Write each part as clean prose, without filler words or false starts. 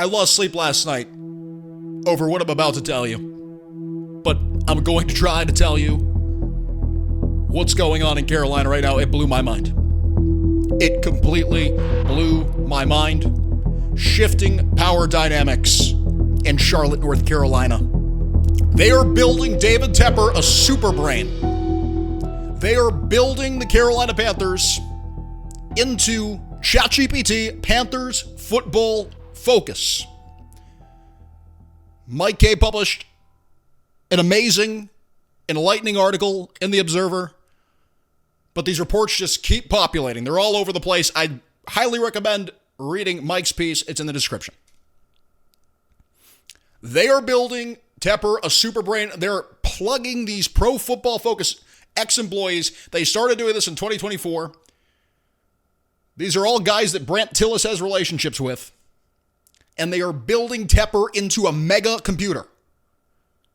I lost sleep last night over what I'm about to tell you. But I'm going to try to tell you what's going on in Carolina right now. It blew my mind. It completely blew my mind. Shifting power dynamics in Charlotte, North Carolina. They are building David Tepper a super brain. They are building the Carolina Panthers into ChatGPT Panthers football focus. Mike Kaye published an amazing, enlightening article in The Observer, but these reports just keep populating. They're all over the place. I highly recommend reading Mike's piece. It's in the description. They are building Tepper a super brain. They're plugging these pro football focus ex-employees. They started doing this in 2024. These are all guys that Brandt Tilis has relationships with. And they are building Tepper into a mega computer.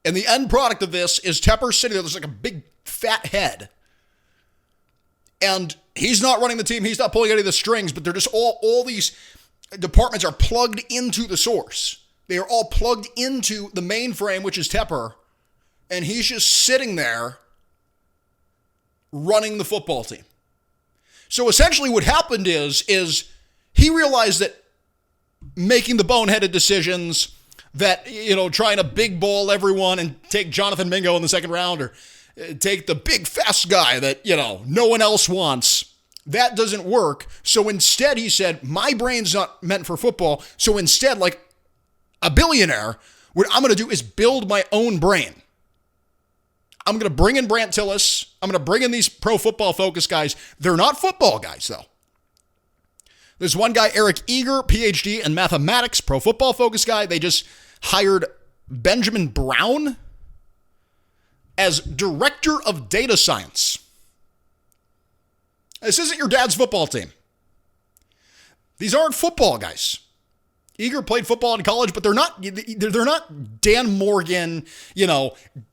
And the end product of this is Tepper sitting there. There's like a big fat head. And he's not running the team. He's not pulling any of the strings, but they're just all these departments are plugged into the source. They are all plugged into the mainframe, which is Tepper. And he's just sitting there running the football team. So essentially what happened is he realized that making the boneheaded decisions, that, trying to big ball everyone and take Jonathan Mingo in the second round or take the big fast guy that, no one else wants, that doesn't work. So instead he said, my brain's not meant for football. So instead, like a billionaire, what I'm going to do is build my own brain. I'm going to bring in Brandt Tilis. I'm going to bring in these pro football focus guys. They're not football guys, though. There's one guy, Eric Eager, PhD in mathematics, pro football focus guy. They just hired Benjamin Brown as director of data science. This isn't your dad's football team. These aren't football guys. Eager played football in college, but they're not Dan Morgan,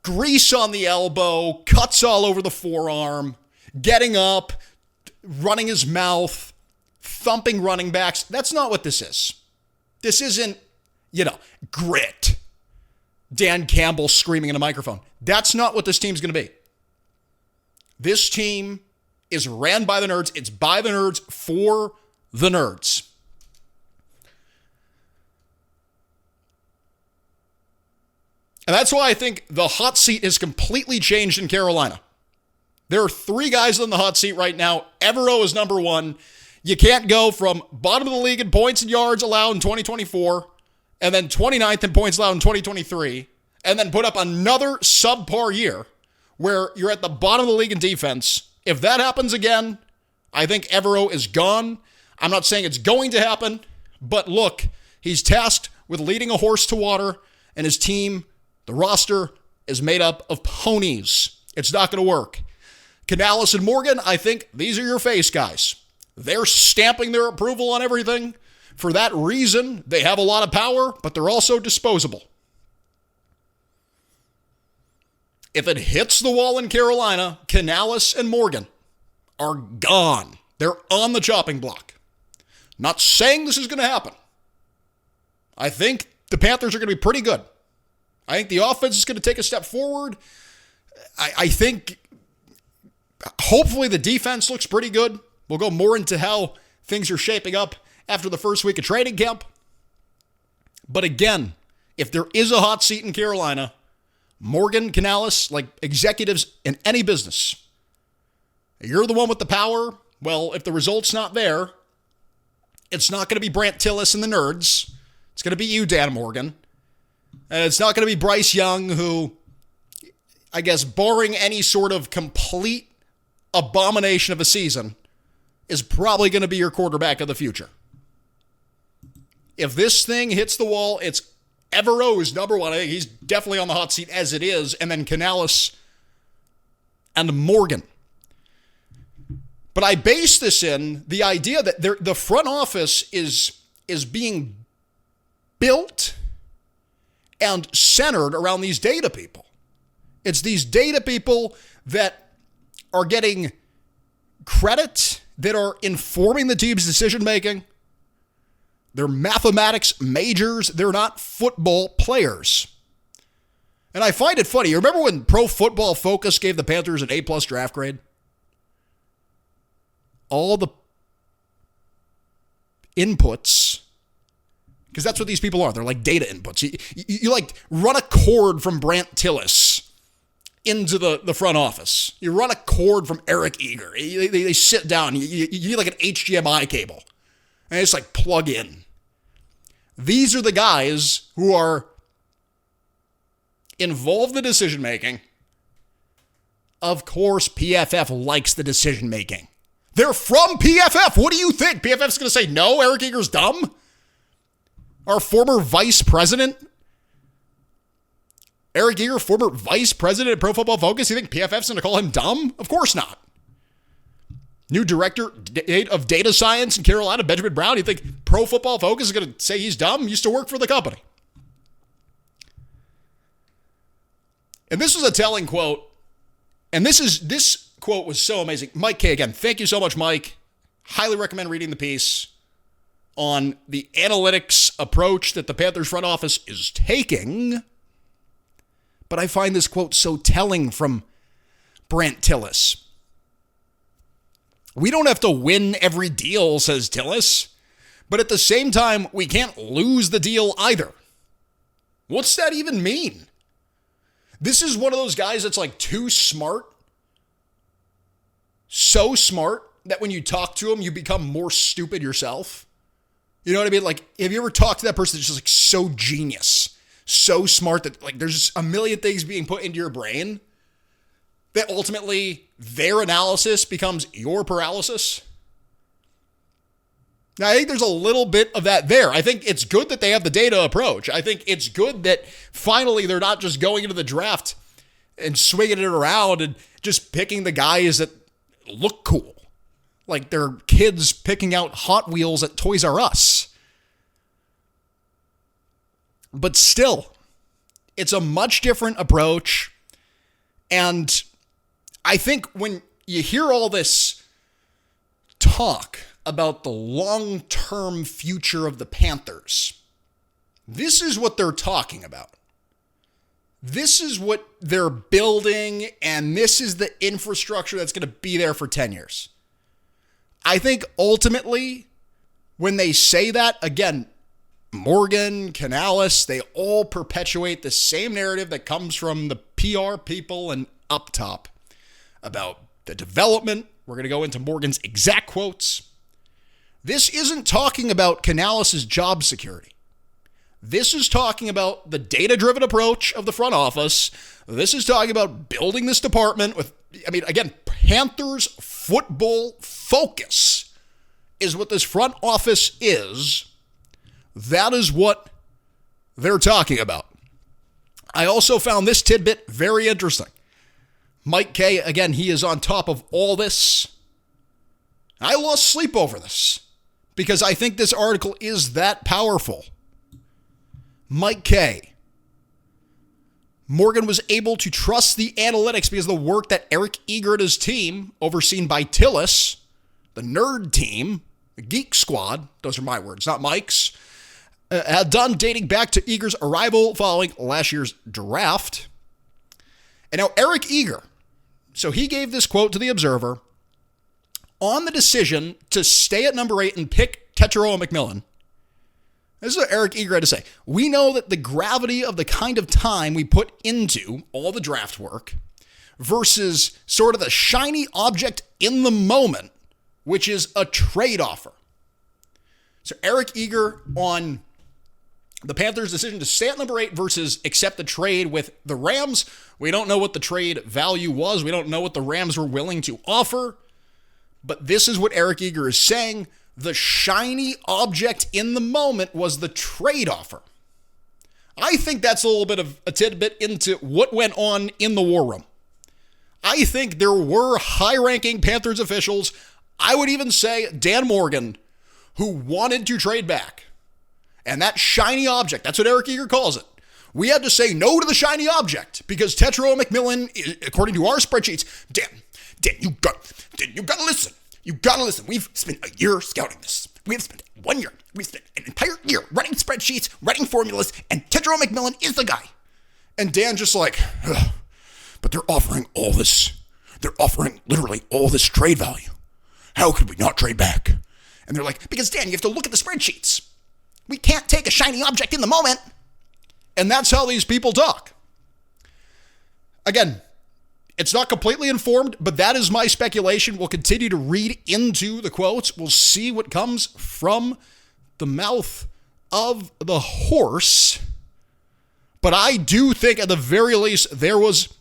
grease on the elbow, cuts all over the forearm, getting up, running his mouth, thumping running backs. That's not what this is. This isn't, grit. Dan Campbell screaming in a microphone. That's not what this team's going to be. This team is ran by the nerds. It's by the nerds for the nerds. And that's why I think the hot seat has completely changed in Carolina. There are three guys on the hot seat right now. Evero is number one. You can't go from bottom of the league in points and yards allowed in 2024, and then 29th in points allowed in 2023, and then put up another subpar year where you're at the bottom of the league in defense. If that happens again, I think Evero is gone. I'm not saying it's going to happen, but look, he's tasked with leading a horse to water, and his team, the roster, is made up of ponies. It's not going to work. Canales and Morgan, I think these are your face guys. They're stamping their approval on everything. For that reason, they have a lot of power, but they're also disposable. If it hits the wall in Carolina, Canales and Morgan are gone. They're on the chopping block. Not saying this is going to happen. I think the Panthers are going to be pretty good. I think the offense is going to take a step forward. I think hopefully the defense looks pretty good. We'll go more into how things are shaping up after the first week of training camp. But again, if there is a hot seat in Carolina, Morgan, Canales, like executives in any business, you're the one with the power. Well, if the result's not there, it's not going to be Brandt Tilis and the nerds. It's going to be you, Dan Morgan. And it's not going to be Bryce Young, who, I guess, barring any sort of complete abomination of a season, is probably going to be your quarterback of the future. If this thing hits the wall, it's Evero is number one. I think he's definitely on the hot seat as it is. And then Canales and Morgan. But I base this in the idea that the front office is being built and centered around these data people. It's these data people that are getting credit, that are informing the team's decision-making. They're mathematics majors. They're not football players. And I find it funny. You remember when Pro Football Focus gave the Panthers an A-plus draft grade? All the inputs, because that's what these people are. They're like data inputs. You like run a cord from Brandt Tilis into the front office. You run a cord from Eric Eager. They sit down. You need like an HDMI cable. And it's like plug in. These are the guys who are involved in the decision making. Of course, PFF likes the decision making. They're from PFF. What do you think? PFF's going to say, no, Eric Eager's dumb? Our former vice president, Eric Eager, former vice president at Pro Football Focus, you think PFF's going to call him dumb? Of course not. New director of data science in Carolina, Benjamin Brown, you think Pro Football Focus is going to say he's dumb? He used to work for the company. And this was a telling quote. And this quote was so amazing. Mike Kaye, again, thank you so much, Mike. Highly recommend reading the piece on the analytics approach that the Panthers front office is taking. But I find this quote so telling from Brandt Tilis. We don't have to win every deal, says Tilis. But at the same time, we can't lose the deal either. What's that even mean? This is one of those guys that's like too smart. So smart that when you talk to him, you become more stupid yourself. You know what I mean? Like, have you ever talked to that person that's just like so genius, so smart that like there's just a million things being put into your brain that ultimately their analysis becomes your paralysis? Now, I think there's a little bit of that there. I think it's good that they have the data approach. I think it's good that finally they're not just going into the draft and swinging it around and just picking the guys that look cool. Like they're kids picking out Hot Wheels at Toys R Us. But still, it's a much different approach. And I think when you hear all this talk about the long-term future of the Panthers, this is what they're talking about. This is what they're building, and this is the infrastructure that's going to be there for 10 years. I think ultimately, when they say that, again, Morgan, Canales, they all perpetuate the same narrative that comes from the PR people and up top about the development. We're going to go into Morgan's exact quotes. This isn't talking about Canales' job security. This is talking about the data-driven approach of the front office. This is talking about building this department with, again, Panthers football focus is what this front office is. That is what they're talking about. I also found this tidbit very interesting. Mike Kaye, again, he is on top of all this. I lost sleep over this because I think this article is that powerful. Mike Kaye. Morgan was able to trust the analytics because of the work that Eric Eager and his team, overseen by Tilis, the nerd team, the geek squad, those are my words, not Mike's, had done dating back to Eager's arrival following last year's draft. And now Eric Eager, so he gave this quote to the Observer on the decision to stay at number 8 and pick Tetairoa McMillan. This is what Eric Eager had to say. We know that the gravity of the kind of time we put into all the draft work versus sort of the shiny object in the moment, which is a trade offer. So Eric Eager on the Panthers' decision to stay at number 8 versus accept the trade with the Rams. We don't know what the trade value was. We don't know what the Rams were willing to offer. But this is what Eric Eager is saying. The shiny object in the moment was the trade offer. I think that's a little bit of a tidbit into what went on in the war room. I think there were high-ranking Panthers officials, I would even say Dan Morgan, who wanted to trade back. And that shiny object, that's what Eric Eager calls it. We had to say no to the shiny object because Tetairoa McMillan, according to our spreadsheets, Dan, you got to listen. You gotta listen. We've spent a year scouting this. We've spent 1 year. We've spent an entire year running spreadsheets, writing formulas, and Tetero McMillan is the guy. And Dan just like, ugh, but they're offering all this. They're offering literally all this trade value. How could we not trade back? And they're like, because Dan, you have to look at the spreadsheets. We can't take a shiny object in the moment. And that's how these people talk. Again, it's not completely informed, but that is my speculation. We'll continue to read into the quotes. We'll see what comes from the mouth of the horse. But I do think at the very least there was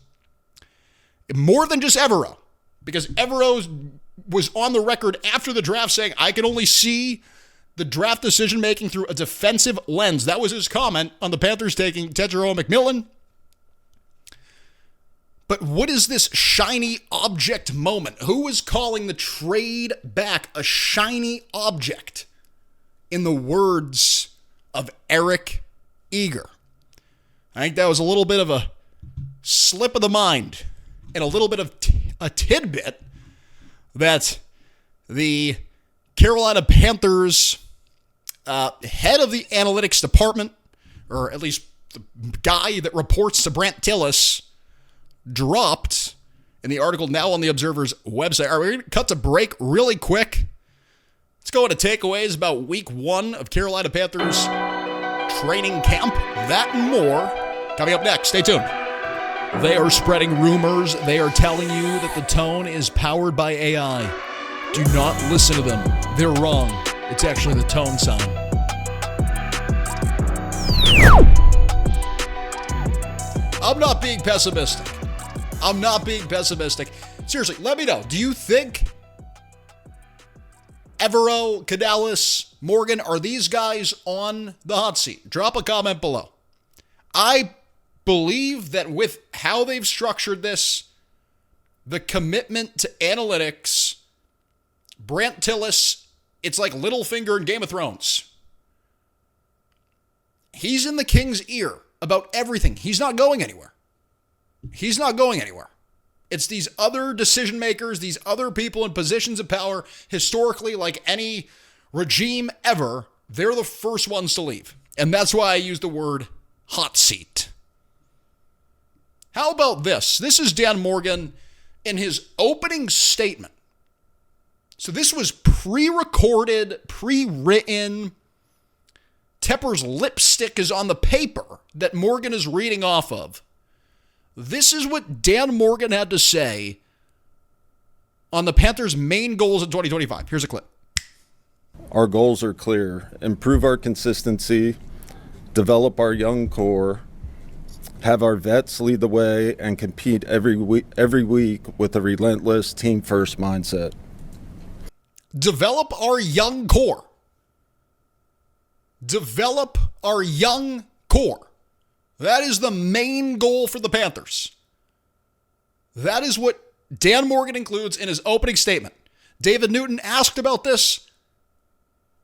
more than just Evero. Because Evero was on the record after the draft saying, I can only see the draft decision-making through a defensive lens. That was his comment on the Panthers taking Tetero McMillan. But what is this shiny object moment? Who is calling the trade back a shiny object? In the words of Eric Eager. I think that was a little bit of a slip of the mind and a little bit of a tidbit that the Carolina Panthers head of the analytics department, or at least the guy that reports to Brandt Tilis, dropped in the article now on the Observer's website. All right, we're going to cut to break really quick. Let's go into takeaways about week 1 of Carolina Panthers training camp. That and more coming up next. Stay tuned. They are spreading rumors. They are telling you that the tone is powered by AI. Do not listen to them. They're wrong. It's actually the tone sign. I'm not being pessimistic. Seriously, let me know. Do you think Evero, Canales, Morgan, are these guys on the hot seat? Drop a comment below. I believe that with how they've structured this, the commitment to analytics, Brandt Tilis, it's like Littlefinger in Game of Thrones. He's in the king's ear about everything. He's not going anywhere. It's these other decision makers, these other people in positions of power, historically, like any regime ever, they're the first ones to leave. And that's why I use the word hot seat. How about this? This is Dan Morgan in his opening statement. So this was pre-recorded, pre-written. Tepper's lipstick is on the paper that Morgan is reading off of. This is what Dan Morgan had to say on the Panthers' main goals in 2025. Here's a clip. Our goals are clear. Improve our consistency, develop our young core, have our vets lead the way, and compete every week with a relentless team-first mindset. Develop our young core. Develop our young core. That is the main goal for the Panthers. That is what Dan Morgan includes in his opening statement. David Newton asked about this.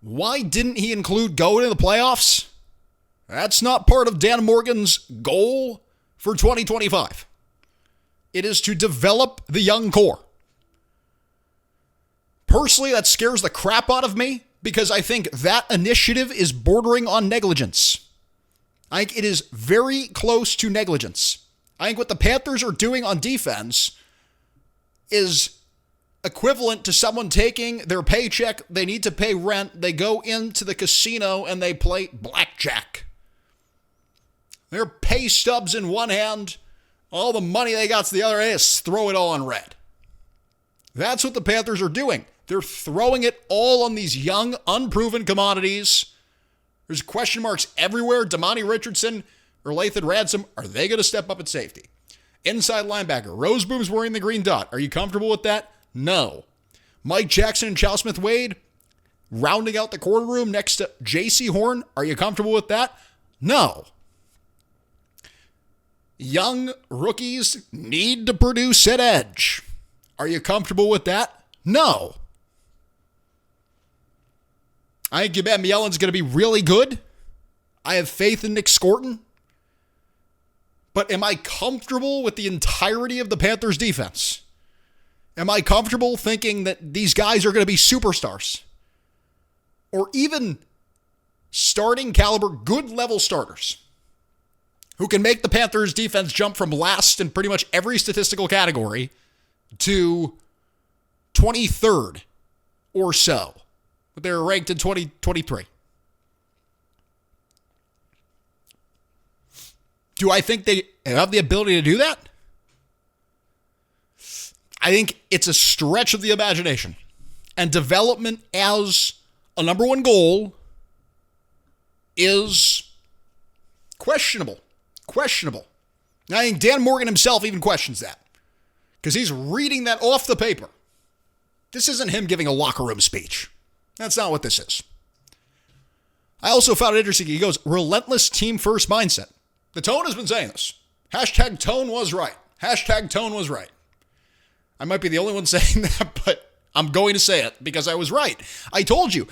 Why didn't he include going to the playoffs? That's not part of Dan Morgan's goal for 2025. It is to develop the young core. Personally, that scares the crap out of me because I think that initiative is bordering on negligence. I think it is very close to negligence. I think what the Panthers are doing on defense is equivalent to someone taking their paycheck, they need to pay rent, they go into the casino and they play blackjack. Their pay stubs in one hand, all the money they got to the other, they just throw it all on red. That's what the Panthers are doing. They're throwing it all on these young, unproven commodities. There's question marks everywhere. Demani Richardson or Lathan Ransom, are they going to step up at safety? Inside linebacker, Roseboom's wearing the green dot. Are you comfortable with that? No. Mike Jackson and Chow Smith-Wade rounding out the corner room next to J.C. Horn. Are you comfortable with that? No. Young rookies need to produce at edge. Are you comfortable with that? No. I think Ben Yellen's going to be really good. I have faith in Nick Scorton. But am I comfortable with the entirety of the Panthers defense? Am I comfortable thinking that these guys are going to be superstars? Or even starting caliber, good level starters who can make the Panthers defense jump from last in pretty much every statistical category to 23rd or so. But they're ranked in 2023. Do I think they have the ability to do that? I think it's a stretch of the imagination. And development as a number one goal is questionable. And I think Dan Morgan himself even questions that. Because he's reading that off the paper. This isn't him giving a locker room speech. That's not what this is. I also found it interesting. He goes, relentless team first mindset. The Tone has been saying this. Hashtag Tone was right. Hashtag Tone was right. I might be the only one saying that, but I'm going to say it because I was right. I told you.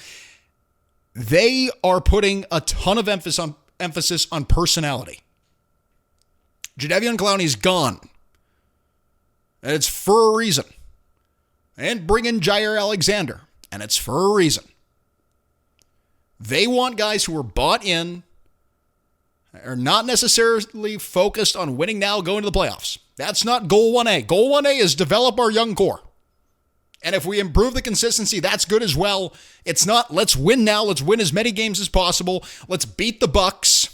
They are putting a ton of emphasis on personality. Jadeveon Clowney's gone. And it's for a reason. And bring in Jair Alexander. And it's for a reason. They want guys who are bought in, are not necessarily focused on winning now, going to the playoffs. That's not goal 1A. Goal 1A is develop our young core. And if we improve the consistency, that's good as well. It's not, let's win now. Let's win as many games as possible. Let's beat the Bucks.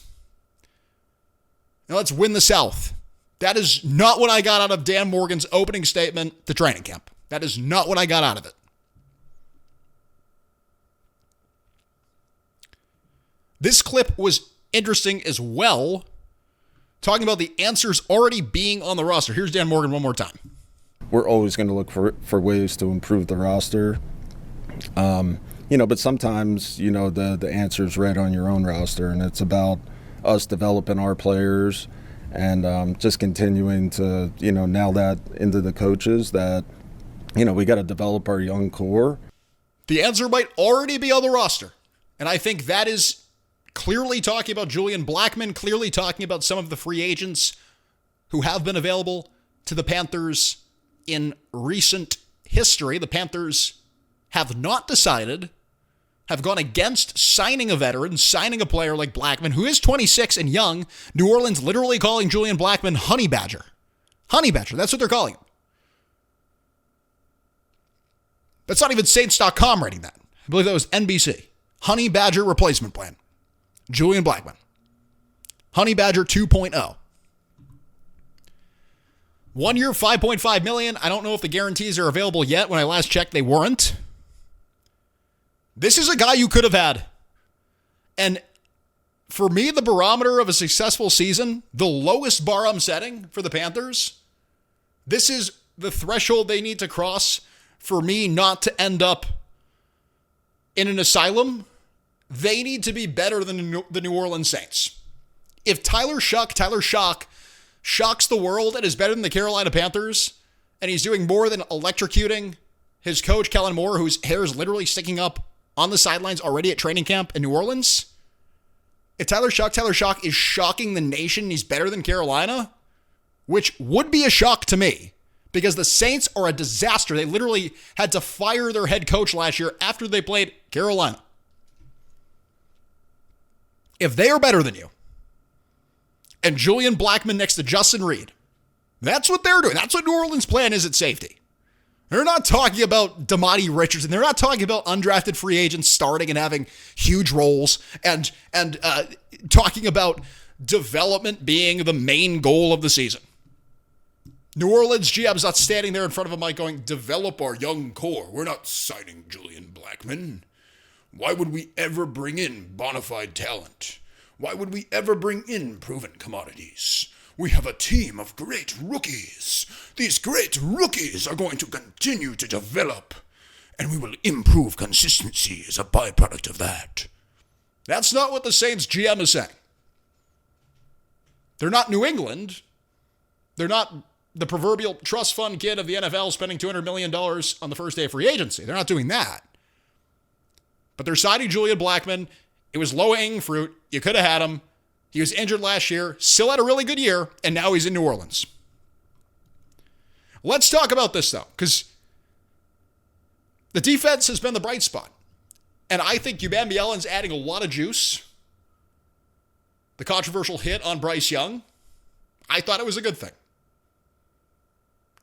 And let's win the South. That is not what I got out of Dan Morgan's opening statement to training camp. That is not what I got out of it. This clip was interesting as well, talking about the answers already being on the roster. Here's Dan Morgan one more time. We're always going to look for ways to improve the roster. But sometimes, the answer's right on your own roster, and it's about us developing our players and just continuing to, nail that into the coaches that, we got to develop our young core. The answer might already be on the roster. And I think that is clearly talking about Julian Blackmon, clearly talking about some of the free agents who have been available to the Panthers in recent history. The Panthers have not decided, have gone against signing a veteran, signing a player like Blackmon, who is 26 and young. New Orleans literally calling Julian Blackmon Honey Badger. Honey Badger, that's what they're calling him. That's not even Saints.com writing that. I believe that was NBC. Honey Badger replacement plan. Julian Blackmon. Honey Badger 2.0. 1 year, $5.5 million. I don't know if the guarantees are available yet. When I last checked, they weren't. This is a guy you could have had. And for me, the barometer of a successful season, the lowest bar I'm setting for the Panthers, this is the threshold they need to cross for me not to end up in an asylum. They need to be better than the New Orleans Saints. If Tyler Shock shocks the world and is better than the Carolina Panthers, and he's doing more than electrocuting his coach, Kellen Moore, whose hair is literally sticking up on the sidelines already at training camp in New Orleans, if Tyler Shock is shocking the nation and he's better than Carolina, which would be a shock to me, because the Saints are a disaster. They literally had to fire their head coach last year after they played Carolina. If they are better than you, and Julian Blackmon next to Justin Reed, that's what they're doing. That's what New Orleans' plan is at safety. They're not talking about Demani Richardson. They're not talking about undrafted free agents starting and having huge roles and talking about development being the main goal of the season. New Orleans GM's not standing there in front of a mic going, develop our young core. We're not signing Julian Blackmon. Why would we ever bring in bona fide talent? Why would we ever bring in proven commodities? We have a team of great rookies. These great rookies are going to continue to develop, and we will improve consistency as a byproduct of that. That's not what the Saints GM is saying. They're not New England. They're not the proverbial trust fund kid of the NFL spending $200 million on the first day of free agency. They're not doing that. But they're signing Julian Blackmon. It was low-hanging fruit. You could have had him. He was injured last year, still had a really good year, and now he's in New Orleans. Let's talk about this, though, because The defense has been the bright spot. And I think Yellen's adding a lot of juice. The controversial hit on Bryce Young, I thought it was a good thing.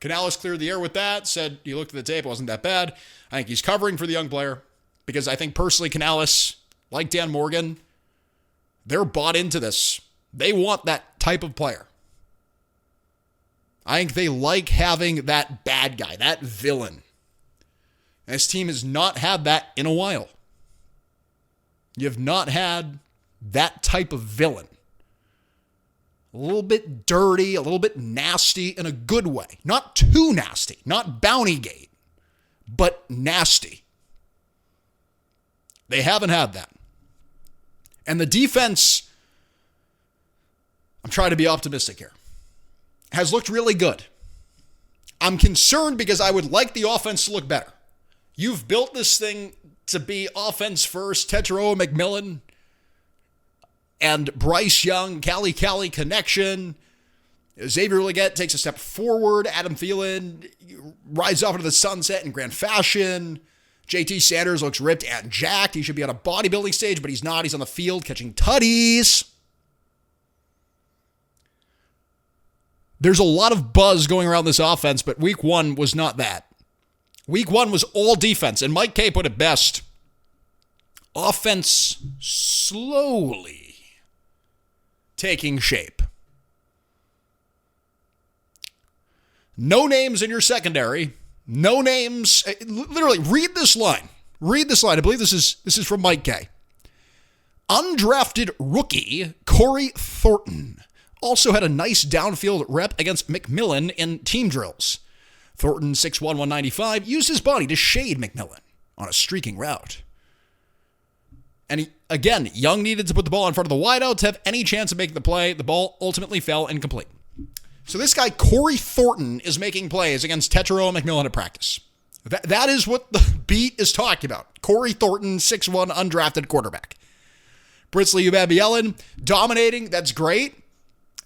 Canales cleared the air with that, said he looked at the tape, it wasn't that bad. I think he's covering for the young player because I think personally Canales, like Dan Morgan, they're bought into this. They want that type of player. I think they like having that bad guy, that villain. And this team has not had that in a while. You have not had that type of villain. A little bit dirty, a little bit nasty in a good way. Not too nasty, not Bountygate, but nasty. They haven't had that. And the defense, I'm trying to be optimistic here, has looked really good. I'm concerned because I would like the offense to look better. You've built this thing to be offense first. Tetero McMillan and Bryce Young, Kaye connection. Xavier Legette takes a step forward. Adam Thielen rides off into the sunset in grand fashion. JT Sanders looks ripped and jacked. He should be on a bodybuilding stage, but he's not. He's on the field catching tutties. There's a lot of buzz going around this offense, but week one was not that. Week one was all defense, and Mike Kaye put it best. Offense slowly taking shape. No names in your secondary. No names. Literally, read this line. Read this line. I believe this is from Mike Kaye. Undrafted rookie Corey Thornton also had a nice downfield rep against McMillan in team drills. Thornton, 6'1", 195, used his body to shade McMillan on a streaking route. And again, Young needed to put the ball in front of the wideout to have any chance of making the play. The ball ultimately fell incomplete. So this guy, Corey Thornton, is making plays against Tetero McMillan at practice. That is what the beat is talking about. Corey Thornton, 6'1", undrafted quarterback. Britzley Yellen dominating, that's great,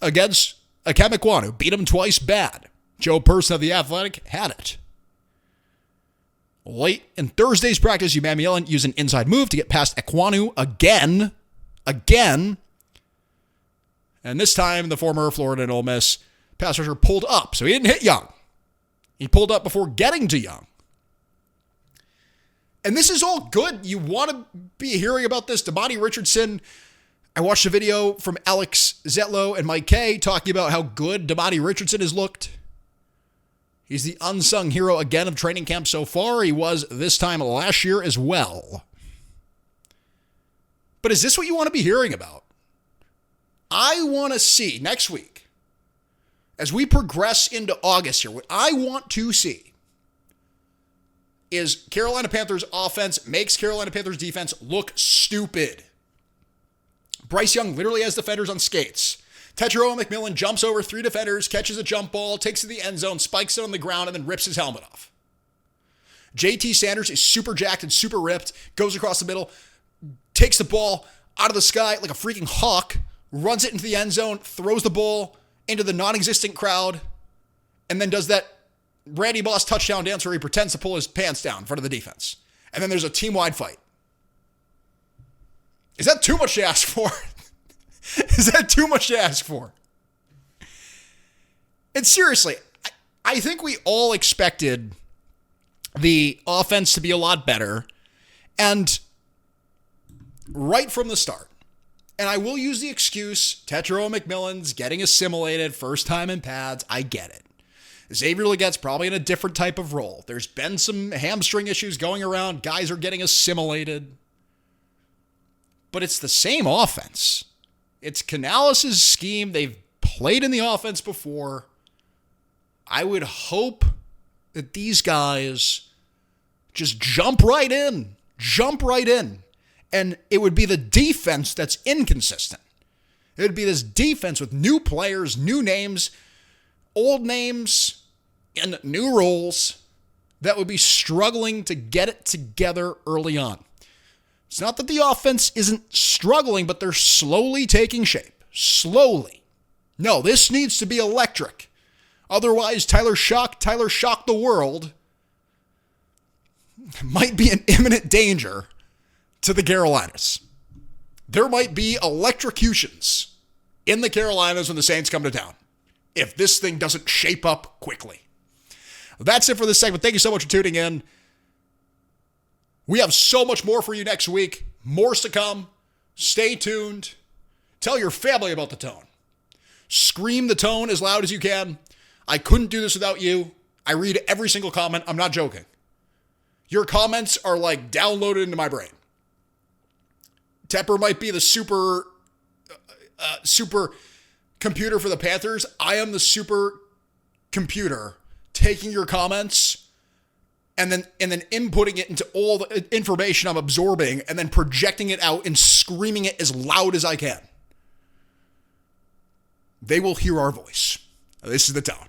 against Akem Ekwonu. Beat him twice bad. Joe Person of The Athletic had it. Late in Thursday's practice, Yellen used an inside move to get past Ekwonu again. And this time, the former Florida and Ole Miss pass rusher pulled up, so he didn't hit Young. He pulled up before getting to Young. And this is all good. You want to be hearing about this. Demani Richardson, I watched a video from Alex Zetlow and Mike Kaye talking about how good Demani Richardson has looked. He's the unsung hero again of training camp so far. He was this time last year as well. But is this what you want to be hearing about? I want to see next week, as we progress into August here, what I want to see is Carolina Panthers offense makes Carolina Panthers defense look stupid. Bryce Young literally has defenders on skates. Tetero McMillan jumps over 3 defenders, catches a jump ball, takes it to the end zone, spikes it on the ground, and then rips his helmet off. JT Sanders is super jacked and super ripped, goes across the middle, takes the ball out of the sky like a freaking hawk, runs it into the end zone, throws the ball into the non-existent crowd, and then does that Randy Moss touchdown dance where he pretends to pull his pants down in front of the defense. And then there's a team-wide fight. Is that too much to ask for? Is that too much to ask for? And seriously, I think we all expected the offense to be a lot better. And right from the start, and I will use the excuse, Tetero McMillan's getting assimilated, first time in pads, I get it. Xavier Legette's probably in a different type of role. There's been some hamstring issues going around. Guys are getting assimilated. But it's the same offense. It's Canales' scheme. They've played in the offense before. I would hope that these guys just jump right in. And it would be the defense that's inconsistent. It would be this defense with new players, new names, old names, and new roles that would be struggling to get it together early on. It's not that the offense isn't struggling, but they're slowly taking shape. Slowly. No, this needs to be electric. Otherwise, Tyler shocked the world. might be an imminent danger to the Carolinas. There might be electrocutions in the Carolinas when the Saints come to town if this thing doesn't shape up quickly. That's it for this segment. Thank you so much for tuning in. We have so much more for you next week. More's to come. Stay tuned. Tell your family about the tone. Scream the tone as loud as you can. I couldn't do this without you. I read every single comment. I'm not joking. Your comments are like downloaded into my brain. Tepper might be the super computer for the Panthers. I am the super computer taking your comments and then inputting it into all the information I'm absorbing and then projecting it out and screaming it as loud as I can. They will hear our voice. This is the tone.